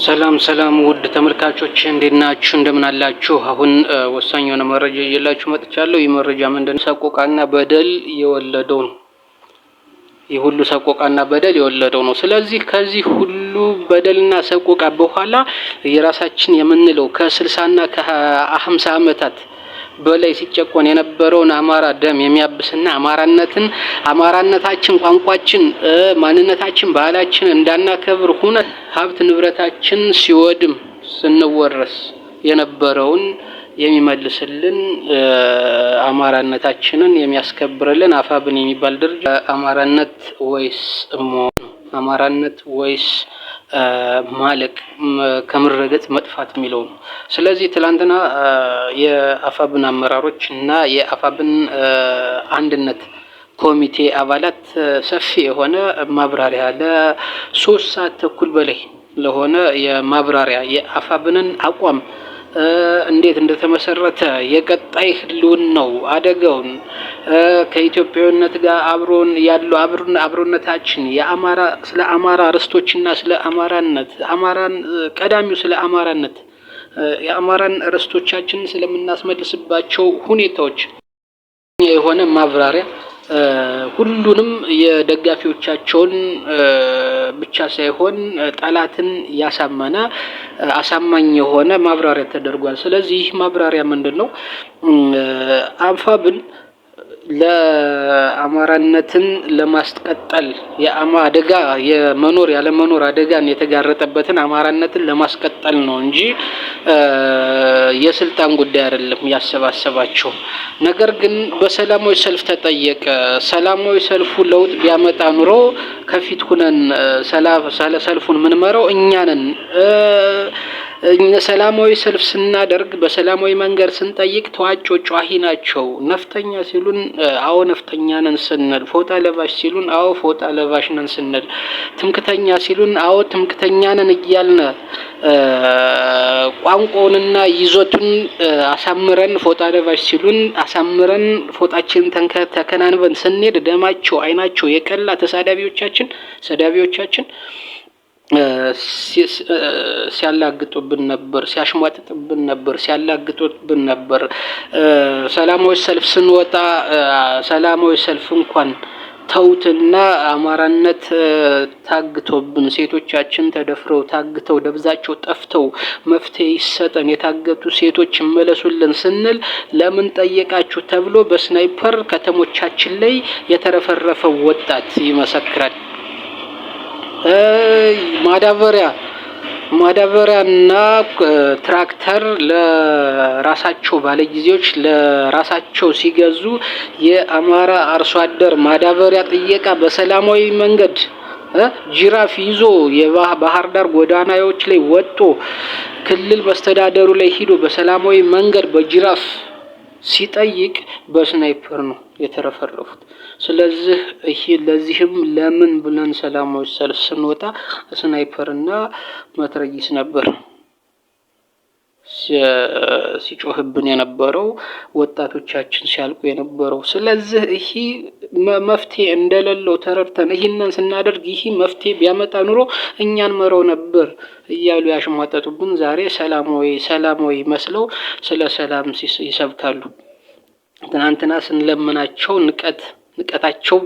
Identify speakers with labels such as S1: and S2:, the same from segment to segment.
S1: ሰላም ሰላም ውድ ተመልካቾች እንዴት ናችሁ? እንደምን አላችሁ? አሁን ወሳኝ የሆነ መረጃ ይዤላችሁ መጥቻለሁ። ይህ መረጃ ምንድነው? ሰቆቃና በደል የወለደው ነው። ይህ ሁሉ ሰቆቃና በደል የወለደው ነው። ስለዚህ ከዚህ ሁሉ በደልና ሰቆቃ በኋላ የራሳችን የምንለው ከ60ና ከ50 ዓመታት በላይ ሲጨቆን የነበረውን አማራ ደም የሚያብስና አማራነታችን፣ ቋንቋችን፣ ማንነታችን፣ ባህላችን እንዳናከብር ሆነ ሀብት ንብረታችን ሲወድም ስንወረስ የነበረውን የሚመልስልን አማራነታችንን የሚያስከብርልን አፋብን የሚባል ድርጅት አማራነት ወይስ አማራነት ወይስ ማለቅ ከምረገጽ መጥፋት የሚለው ነው። ስለዚህ ትላንትና የአፋብን አመራሮች እና የአፋብን አንድነት ኮሚቴ አባላት ሰፊ የሆነ ማብራሪያ ለ3 ሰዓት ተኩል በላይ ለሆነ የማብራሪያ የአፋብንን አቋም እንዴት እንደተመሰረተ የቀጣይ ህልውናው አደጋውን ከኢትዮጵያዊነት ጋር አብሮን ያለው አብሮነታችን ስለ አማራ ርስቶችና ስለ አማራነት አማራን ቀዳሚው ስለ አማራነት የአማራን ርስቶቻችን ስለምናስመልስባቸው ሁኔታዎች የሆነ ማብራሪያ ሁሉንም የደጋፊዎቻቸውን ብቻ ሳይሆን ጠላትን ያሳመነ አሳማኝ የሆነ ማብራሪያ ተደርጓል። ስለዚህ ማብራሪያ ምንድነው? አፋብን ለአማራነትን ለማስቀጠል አደጋ የመኖር ያለመኖር አደጋን የተጋረጠበትን አማራነትን ለማስቀጠል ነው እንጂ የስልጣን ጉዳይ አይደለም ያሰባሰባቸው። ነገር ግን በሰላማዊ ሰልፍ ተጠየቀ። ሰላማዊ ሰልፉ ለውጥ ቢያመጣ ኑሮ ከፊት ሁነን ሰልፉን ምንመራው እኛ ነን። ሰላማዊ ሰልፍ ስናደርግ በሰላማዊ መንገድ ስንጠይቅ ተዋጮ ጫሂ ናቸው። ነፍጠኛ ሲሉን አዎ ነፍጠኛ ነን ስንል፣ ፎጣ ለባሽ ሲሉን አዎ ፎጣ ለባሽ ነን ስንል፣ ትምክተኛ ሲሉን አዎ ትምክተኛ ነን እያልን ቋንቋውንና ይዘቱን አሳምረን ፎጣ ለባሽ ሲሉን አሳምረን ፎጣችን ተከናንበን ስንሄድ ደማቸው አይናቸው የቀላ ሰዳቢዎቻችን ሲያላግጡብን ነበር፣ ሲያሽሟጥጥብን ነበር፣ ሲያላግጡብን ነበር። ሰላማዊ ሰልፍ ስንወጣ ሰላማዊ ሰልፍ እንኳን ተውትና አማራነት ታግቶብን ሴቶቻችን ተደፍረው ታግተው ደብዛቸው ጠፍተው መፍትሄ ይሰጠን የታገቱ ሴቶች መለሱልን ስንል ለምን ጠየቃችሁ ተብሎ በስናይፐር ከተሞቻችን ላይ የተረፈረፈው ወጣት ይመሰክራል። ማዳበሪያና ትራክተር ለራሳቸው ባለጊዜዎች ለራሳቸው ሲገዙ የአማራ አርሶ አደር ማዳበሪያ ጥየቃ በሰላማዊ መንገድ ጅራፍ ይዞ የባህር ዳር ጎዳናዎች ላይ ወጥቶ ክልል መስተዳደሩ ላይ ሂዶ በሰላማዊ መንገድ በጅራፍ ሲጠይቅ በስናይፐር ነው የተረፈረፉት። ስለዚህ ለዚህም ለምን ብለን ሰላማዊ ሰልፍ ስንወጣ ስናይፐርና መትረጊስ ነበር ሲጮህብን የነበረው፣ ወጣቶቻችን ሲያልቁ የነበረው። ስለዚህ ይሄ መፍትሄ እንደሌለው ተረድተን ይሄንን ስናደርግ ይሄ መፍትሄ ቢያመጣ ኑሮ እኛን መረው ነበር እያሉ ያሽሟጠጡብን ዛሬ ሰላማዊ መስለው ስለ ሰላም ይሰብካሉ። ትናንትና ስንለምናቸው ንቀታቸው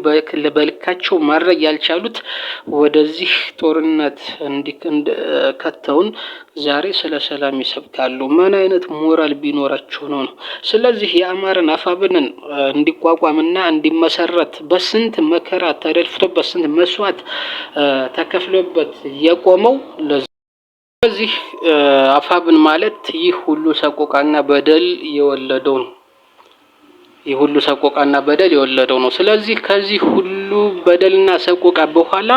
S1: በልካቸው ማድረግ ያልቻሉት ወደዚህ ጦርነት ከተውን ዛሬ ስለ ሰላም ይሰብካሉ። ምን አይነት ሞራል ቢኖራቸው ነው? ስለዚህ የአማራን አፋብንን እንዲቋቋምና እንዲመሰረት በስንት መከራ ተደልፍቶ በስንት መስዋዕት ተከፍሎበት የቆመው ስለዚህ አፋብን ማለት ይህ ሁሉ ሰቆቃና በደል የወለደው ነው። ይህ ሁሉ ሰቆቃና በደል የወለደው ነው። ስለዚህ ከዚህ ሁሉ በደልና ሰቆቃ በኋላ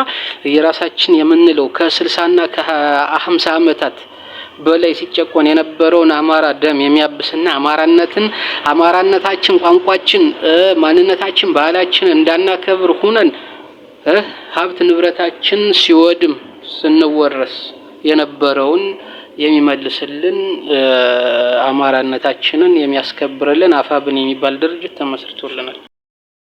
S1: የራሳችን የምንለው ከ60ና ከ50 ዓመታት በላይ ሲጨቆን የነበረውን አማራ ደም የሚያብስና አማራነታችን፣ ቋንቋችን፣ ማንነታችን፣ ባህላችን እንዳናከብር ሆነን ሀብት ንብረታችን ሲወድም ስንወረስ የነበረውን የሚመልስልን አማራነታችንን የሚያስከብርልን አፋብን የሚባል ድርጅት ተመስርቶልናል።